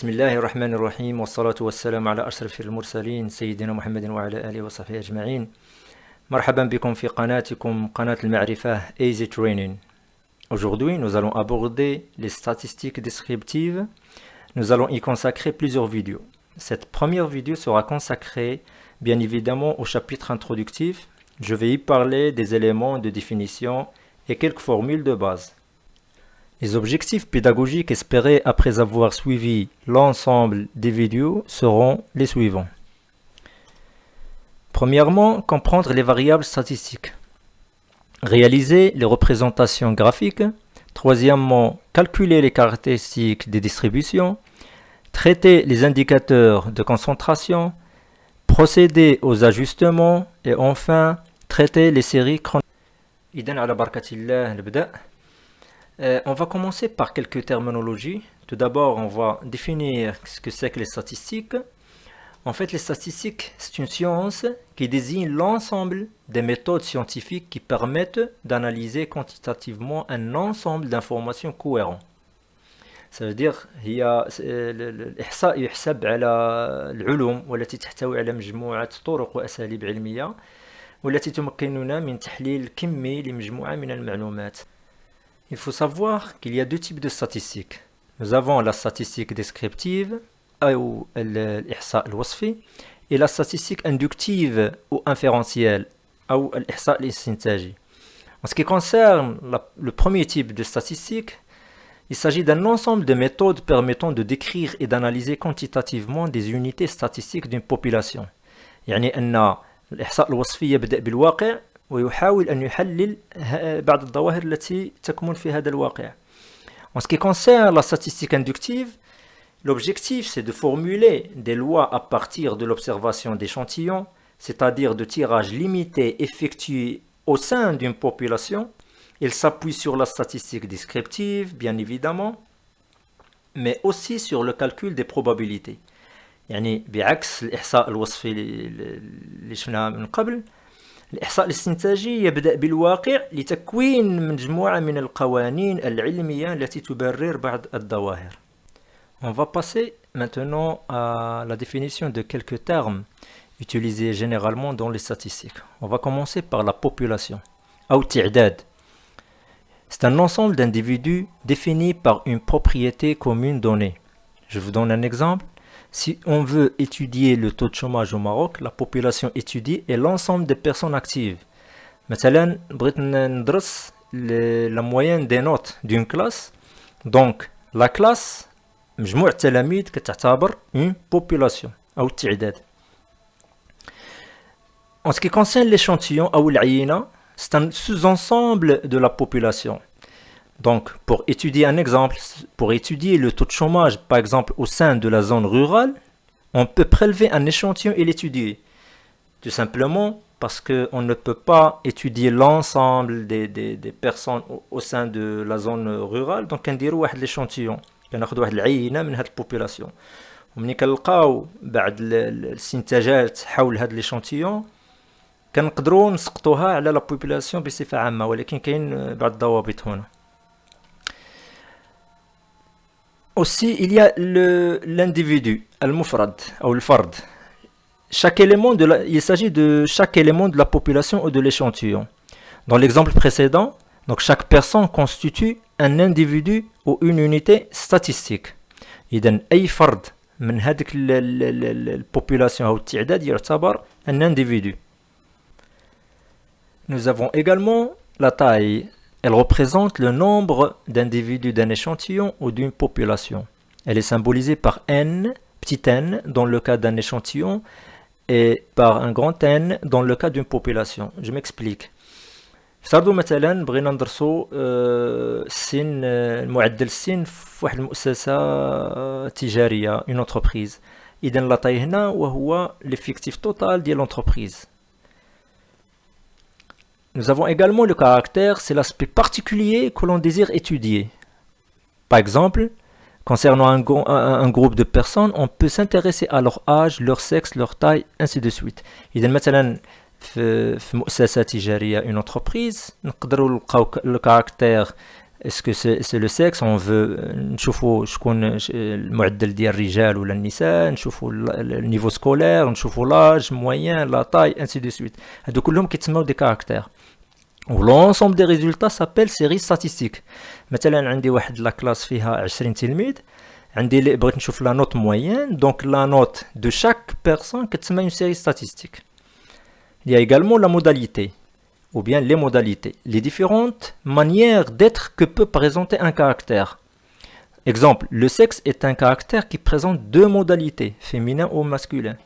بسم الله الرحمن الرحيم والصلاة والسلام على أشرف المرسلين سيدنا محمد وعلى آله وصحبه أجمعين. مرحبا بكم في قناتكم قناة المعرفة Easy Training. Aujourd'hui, nous allons aborder les statistiques descriptives. Nous allons y consacrer plusieurs vidéos. Cette première vidéo sera consacrée bien évidemment au chapitre introductif. Je vais y parler des éléments de définition et quelques formules de base. Les objectifs pédagogiques espérés après avoir suivi l'ensemble des vidéos seront les suivants. Premièrement, comprendre les variables statistiques. Réaliser les représentations graphiques. Troisièmement, calculer les caractéristiques des distributions. Traiter les indicateurs de concentration. Procéder aux ajustements. Et enfin, traiter les séries chronologiques. On va commencer par quelques terminologies. Tout d'abord, on va définir ce que c'est que les statistiques. En fait, les statistiques, c'est une science qui désigne l'ensemble des méthodes scientifiques qui permettent d'analyser quantitativement un ensemble d'informations cohérentes. Ça veut dire الإحصاء يحسب على العلوم والتي تحتوي على مجموعة طرق وأساليب علمية والتي تمكننا من تحليل كمي لمجموعة من المعلومات. Il faut savoir qu'il y a deux types de statistiques. Nous avons la statistique descriptive ou الإحصاء الوصفي et la statistique inductive ou inférentielle ou الإحصاء الاستنتاجي. En ce qui concerne le premier type de statistique, il s'agit d'un ensemble de méthodes permettant de décrire et d'analyser quantitativement des unités statistiques d'une population. يعني أن الإحصاء الوصفي يبدأ بالواقع ويحاول أن يحلل بعض الظواهر التي تكمن في هذا الواقع. En ce qui concerne la statistique inductive, l'objectif c'est de formuler des lois à partir de l'observation d'échantillons, c'est-à-dire de tirages limités effectués au sein d'une population. Il s'appuie sur la statistique descriptive, bien évidemment, mais aussi sur le calcul des probabilités. يعني بعكس الإحصاء الوصفي اللي شفناه من قبل، الإحصاء الاستنتاجي يبدأ بالواقع لتكوين مجموعة من القوانين العلمية التي تبرر بعض الظواهر. On va passer maintenant à la définition de quelques termes utilisés généralement dans les statistiques. On va commencer par la population. أو التعداد. C'est un ensemble d'individus définis par une propriété commune donnée. Je vous donne un exemple. Si on veut étudier le taux de chômage au Maroc, la population étudiée est l'ensemble des personnes actives. مثلا بغيت ندرس la moyenne des notes d'une classe. Donc la classe مجموع التلاميذ كتعتبر une population أو التعداد. En ce qui concerne l'échantillon أو العينة, c'est un sous-ensemble de la population. Donc, pour étudier un exemple, pour étudier le taux de chômage, par exemple, au sein de la zone rurale, on peut prélever un échantillon et l'étudier. Tout simplement parce qu'on ne peut pas étudier l'ensemble des personnes au sein de la zone rurale. Donc, on dirait واحد l'échantillon. كناخذ واحد العينة من هاد البوبولاسيون. ومني كنلقاو بعض الاستنتاجات حول هاد l'échantillon كنقدروا نسقطوها على لا بوبولاسيون بصفة عامة، ولكن كاين بعض الضوابط هنا. Aussi, il y a l'individu, المفرد أو الفرد. Il s'agit de chaque élément de la population ou de l'échantillon. Dans l'exemple précédent, donc chaque personne constitue un individu ou une unité statistique. إذن أي فرد من هذيك البوبولاسيون أو التعداد يعتبر un individu. Nous avons également la taille. Elle représente le nombre d'individus d'un échantillon ou d'une population. Elle est symbolisée par n, petit n, dans le cas d'un échantillon, et par un grand N dans le cas d'une population. Je m'explique. افترضوا مثلا بغينا ندرسوا معدل السن في واحد المؤسسة تجارية، une entreprise. إذا لا طاي هنا وهو l'effectif total ديال l'entreprise. Nous avons également le caractère, c'est l'aspect particulier que l'on désire étudier. Par exemple, concernant un groupe de personnes, on peut s'intéresser à leur âge, leur sexe, leur taille, ainsi de suite. إذا مثلا في مؤسسة تجارية une entreprise نقدروا نلقاو le caractère est-ce que c'est le sexe, on veut نشوفوا شكون المعدل ديال الرجال ولا النساء, نشوفوا le niveau scolaire, نشوفوا l'âge moyen, la taille, ainsi de suite. هادو كلهم كيتسموا des caractères. L'ensemble des résultats s'appelle série statistique. مثلا عندي واحد لا كلاس فيها 20 تلميذ, عندي بغيت نشوف la note moyenne, donc la note de chaque personne كتسمى une série statistique. Il y a également la modalité, ou bien les modalités, les différentes manières d'être que peut présenter un caractère. Exemple, le sexe est un caractère qui présente deux modalités, féminin ou masculin.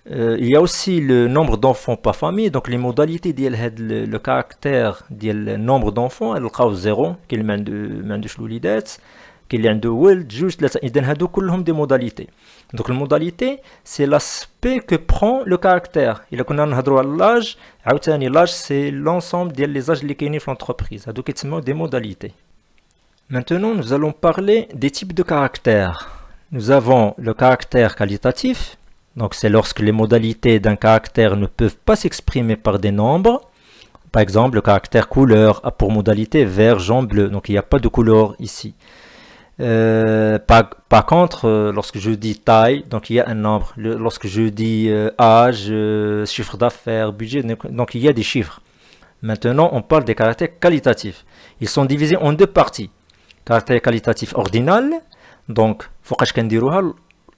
Il y a aussi le nombre d'enfants par famille, donc les modalités le caractère le nombre d'enfants, elle est 0, qu'il mène de chloulidet, qu'il y a de wild, juste là, ils donnent des modalités. Donc la modalité, c'est l'aspect que prend le caractère. Il a qu'on a l'âge, l'âge c'est l'ensemble des âges qui sont dans l'entreprise. Donc c'est des modalités. Maintenant, nous allons parler des types de caractères. Nous avons le caractère qualitatif. Donc c'est lorsque les modalités d'un caractère ne peuvent pas s'exprimer par des nombres. Par exemple, le caractère couleur a pour modalité vert, jaune, bleu. Donc il n'y a pas de couleur ici. Par contre, lorsque je dis taille, donc il y a un nombre. Lorsque je dis âge, chiffre d'affaires, budget, donc il y a des chiffres. Maintenant, on parle des caractères qualitatifs. Ils sont divisés en deux parties. Caractère qualitatif ordinal, donc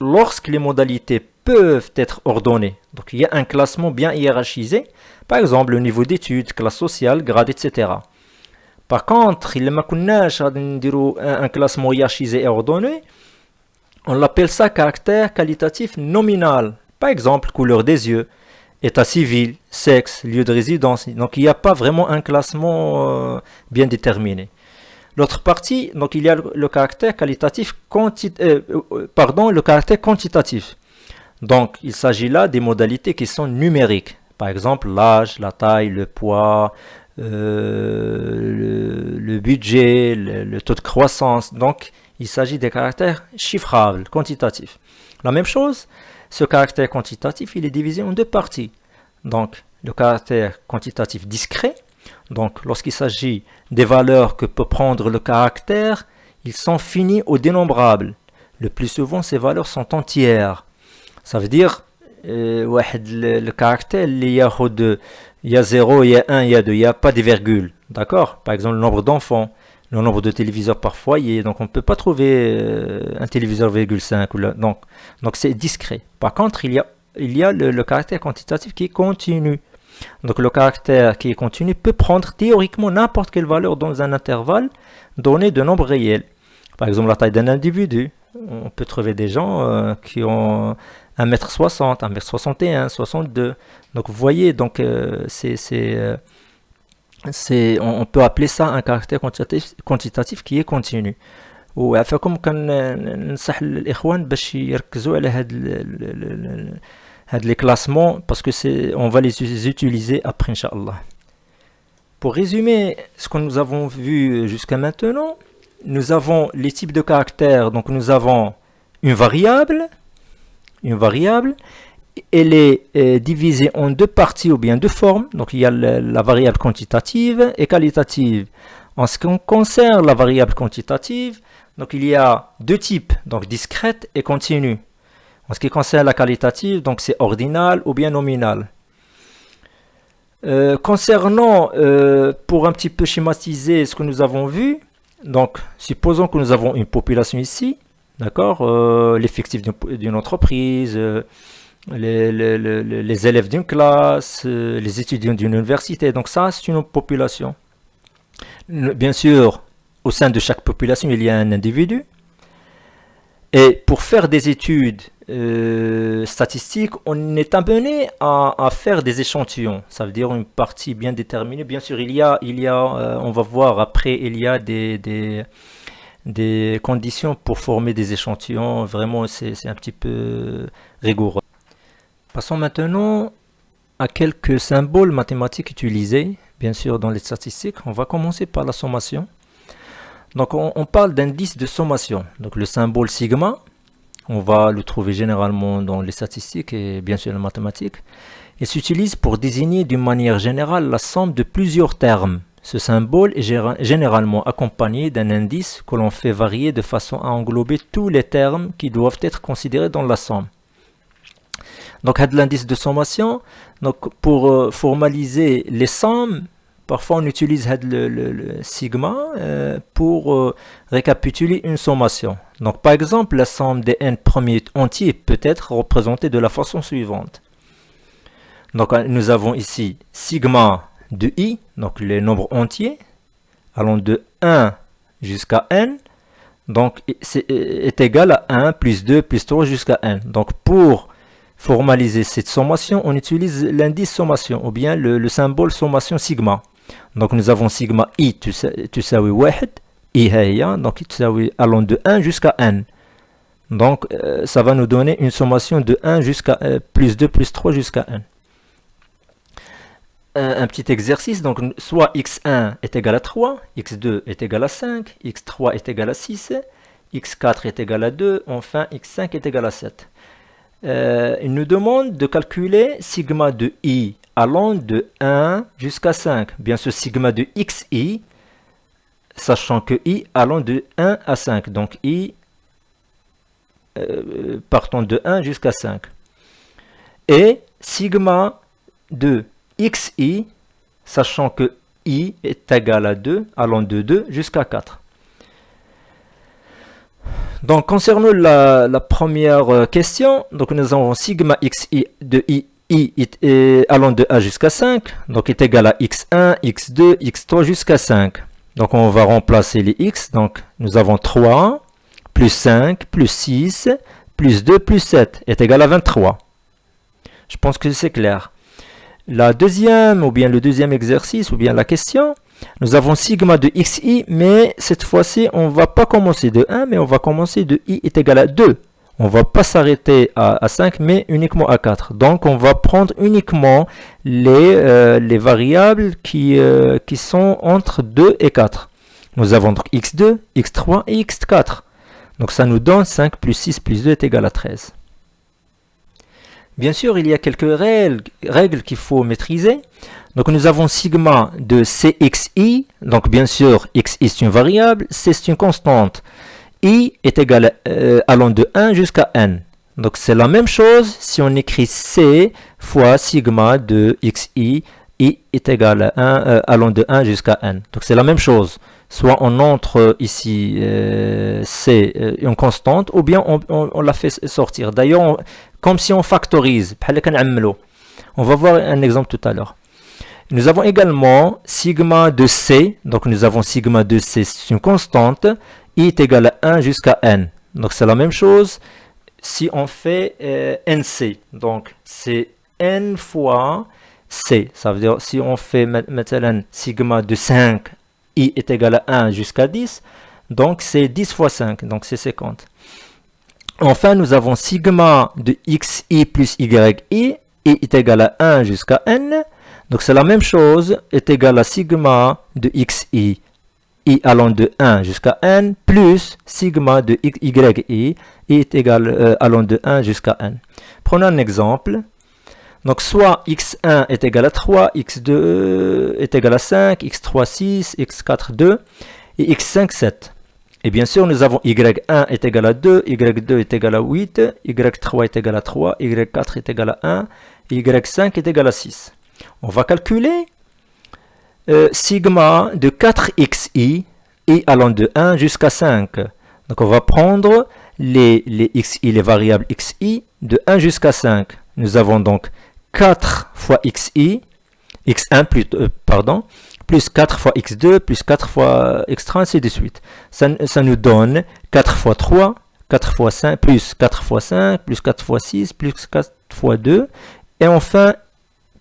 lorsque les modalités peuvent être ordonnées. Donc il y a un classement bien hiérarchisé, par exemple le niveau d'études, classe sociale, grade, etc. Par contre, il y a un classement hiérarchisé et ordonné, on l'appelle ça caractère qualitatif nominal. Par exemple, couleur des yeux, état civil, sexe, lieu de résidence. Donc il n'y a pas vraiment un classement bien déterminé. L'autre partie, donc il y a le caractère qualitatif le caractère quantitatif. Donc il s'agit là des modalités qui sont numériques. Par exemple, l'âge, la taille, le poids, le budget, le taux de croissance. Donc il s'agit des caractères chiffrables, quantitatifs. La même chose, ce caractère quantitatif, il est divisé en deux parties. Donc le caractère quantitatif discret. Donc, lorsqu'il s'agit des valeurs que peut prendre le caractère, ils sont finis au dénombrable. Le plus souvent, ces valeurs sont entières. Ça veut dire, le caractère, il y a 0, il y a 1, il y a 2, il n'y a pas de virgule. D'accord? Par exemple, le nombre d'enfants, le nombre de téléviseurs par foyer. Donc, on ne peut pas trouver un téléviseur 5. Donc, c'est discret. Par contre, il y a le caractère quantitatif qui est continu. Donc le caractère qui est continu peut prendre théoriquement n'importe quelle valeur dans un intervalle donné de nombres réels. Par exemple, la taille d'un individu. On peut trouver des gens qui ont 1m60, 1m61, 62. Donc vous voyez, donc, on peut appeler ça un caractère quantitatif qui est continu. وعفاكم كننصح الإخوان باش يركزوا على les classements parce que on va les utiliser après Inch'Allah. Pour résumer ce que nous avons vu jusqu'à maintenant, nous avons les types de caractères. Donc nous avons une variable, elle est divisée en deux parties ou bien deux formes. Donc il y a la variable quantitative et qualitative. En ce qui concerne la variable quantitative, donc il y a deux types, donc discrète et continue. En ce qui concerne la qualitative, donc c'est ordinal ou bien nominal. Concernant, pour un petit peu schématiser ce que nous avons vu, donc supposons que nous avons une population ici, d'accord, l'effectif d'une entreprise, les élèves d'une classe, les étudiants d'une université, donc ça c'est une population. Bien sûr, au sein de chaque population, il y a un individu. Et pour faire des études statistiques, on est amené à faire des échantillons. Ça veut dire une partie bien déterminée. Bien sûr, on va voir après, il y a des conditions pour former des échantillons. Vraiment, c'est un petit peu rigoureux. Passons maintenant à quelques symboles mathématiques utilisés, bien sûr, dans les statistiques. On va commencer par la sommation. Donc on parle d'indice de sommation. Donc le symbole sigma, on va le trouver généralement dans les statistiques et bien sûr les mathématiques. Il s'utilise pour désigner d'une manière générale la somme de plusieurs termes Ce symbole est généralement accompagné d'un indice que l'on fait varier de façon à englober tous les termes qui doivent être considérés dans la somme. Donc, l'indice de sommation, donc, pour formaliser les sommes, parfois on utilise le sigma pour récapituler une sommation. Donc, par exemple, la somme des n premiers entiers peut être représentée de la façon suivante. Donc, nous avons ici sigma de i, donc les nombres entiers, allant de 1 jusqu'à n, donc est égal à 1 plus 2 plus 3 jusqu'à n. Donc, pour formaliser cette sommation, on utilise l'indice sommation ou bien le symbole sommation sigma. Donc, nous avons sigma i تساوي 1, i هي, donc تساوي allant de 1 jusqu'à n. Donc, ça va nous donner une sommation de 1 jusqu'à plus 2 plus 3 jusqu'à n. Un petit exercice, donc soit x1 est égal à 3, x2 est égal à 5, x3 est égal à 6, x4 est égal à 2, enfin x5 est égal à 7. Il nous demande de calculer sigma de i allant de 1 jusqu'à 5. Bien sûr, sigma de xi, sachant que i allant de 1 à 5. Donc i partant de 1 jusqu'à 5. Et sigma de xi, sachant que i est égal à 2, allant de 2 jusqu'à 4. Donc, concernant la première question, donc nous avons sigma xi de i allant de 1 jusqu'à 5, donc est égal à x1, x2, x3 jusqu'à 5. Donc, on va remplacer les x. Donc, nous avons 3, plus 5, plus 6, plus 2, plus 7 est égal à 23. Je pense que c'est clair. La deuxième, ou bien le deuxième exercice, ou bien la question, nous avons sigma de xi, mais cette fois-ci, on ne va pas commencer de 1, mais on va commencer de i est égal à 2. On ne va pas s'arrêter à 5, mais uniquement à 4. Donc, on va prendre uniquement les variables qui sont entre 2 et 4. Nous avons donc x2, x3 et x4. Donc, ça nous donne 5 plus 6 plus 2 est égal à 13. Bien sûr, il y a quelques règles qu'il faut maîtriser. Donc, nous avons sigma de cxi. Donc, bien sûr, xi c'est une variable, c c'est une constante. I est égal allant de 1 jusqu'à n. Donc, c'est la même chose si on écrit c fois sigma de xi. I est égal à 1 allant de 1 jusqu'à n. Donc, c'est la même chose. Soit on entre ici c une constante, ou bien on la fait sortir. D'ailleurs, comme si on factorise. On va voir un exemple tout à l'heure. Nous avons également sigma de c. Donc, nous avons sigma de c, c'est une constante. I est égal à 1 jusqu'à n. Donc, c'est la même chose si on fait nc. Donc, c'est n fois c. Ça veut dire si on fait maintenant sigma de 5, i est égal à 1 jusqu'à 10. Donc, c'est 10 fois 5. Donc, c'est 50. Enfin, nous avons sigma de xi plus yi. I est égal à 1 jusqu'à n. Donc, c'est la même chose, est égal à sigma de xi, i allant de 1 jusqu'à n, plus sigma de yi, est égal allant de 1 jusqu'à n. Prenons un exemple. Donc, soit x1 est égal à 3, x2 est égal à 5, x3 6, x4 2, et x5 7. Et bien sûr, nous avons y1 est égal à 2, y2 est égal à 8, y3 est égal à 3, y4 est égal à 1, y5 est égal à 6. On va calculer sigma de 4xi, i allant de 1 jusqu'à 5. Donc, on va prendre les xi, les variables xi, de 1 jusqu'à 5. Nous avons donc 4 fois xi, x1 plus 4 fois x2, plus 4 fois x3, ainsi de suite. Ça nous donne 4 fois 3, 4 fois 5, plus 4 fois 5, plus 4 fois 6, plus 4 fois 2, et enfin,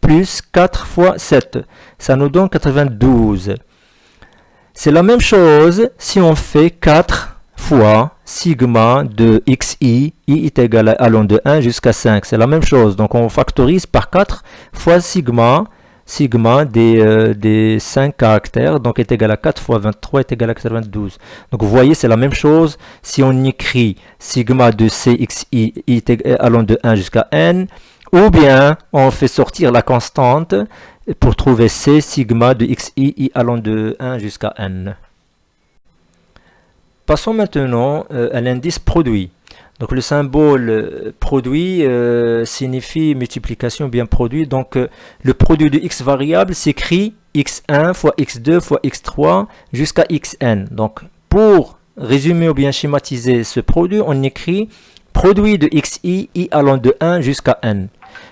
plus 4 fois 7. Ça nous donne 92. C'est la même chose si on fait 4 fois sigma de xi, i est égal à allant de 1 jusqu'à 5. C'est la même chose. Donc, on factorise par 4 fois sigma des 5 caractères. Donc, est égal à 4 fois 23 est égal à 92. Donc, vous voyez, c'est la même chose si on écrit sigma de cxi, i allant de 1 jusqu'à n, ou bien on fait sortir la constante pour trouver C sigma de xi, i allant de 1 jusqu'à n. Passons maintenant à l'indice produit. Donc le symbole produit signifie multiplication bien produit. Donc le produit de x variable s'écrit x1 fois x2 fois x3 jusqu'à xn. Donc pour résumer ou bien schématiser ce produit, on écrit produit de xi, i allant de 1 jusqu'à n.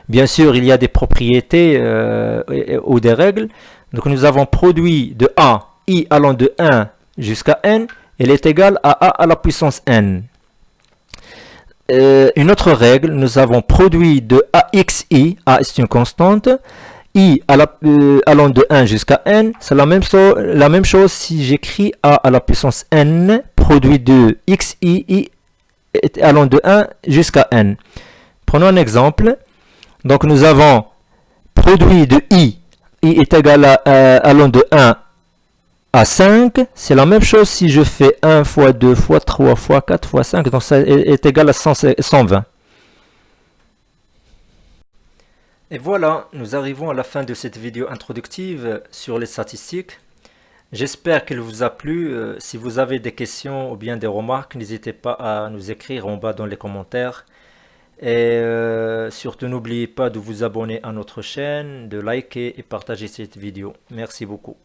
Bien sûr, il y a des propriétés ou des règles. Donc nous avons produit de a, i allant de 1 jusqu'à n, elle est égale à a à la puissance n. Une autre règle, nous avons produit de axi, a c'est une constante, i allant de 1 jusqu'à n, c'est la même chose si j'écris a à la puissance n, produit de xi, i allant de 1 jusqu'à n. Prenons un exemple. Donc nous avons produit de i est égal à allant de 1 à 5, c'est la même chose si je fais 1 fois 2 fois 3 fois 4 fois 5, donc ça est égal à 120. Et voilà, nous arrivons à la fin de cette vidéo introductive sur les statistiques. J'espère qu'elle vous a plu. Si vous avez des questions ou bien des remarques, n'hésitez pas à nous écrire en bas dans les commentaires. Et surtout, n'oubliez pas de vous abonner à notre chaîne, de liker et partager cette vidéo. Merci beaucoup.